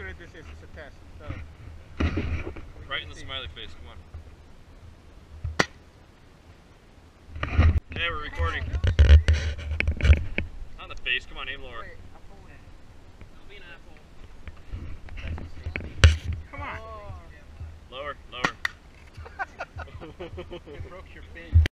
good this is. It's a test. So, right in the smiley face. Come on. Yeah, we're recording. On the face. Come on, aim lower. Don't be an asshole. come on. Lower, lower. It broke your face.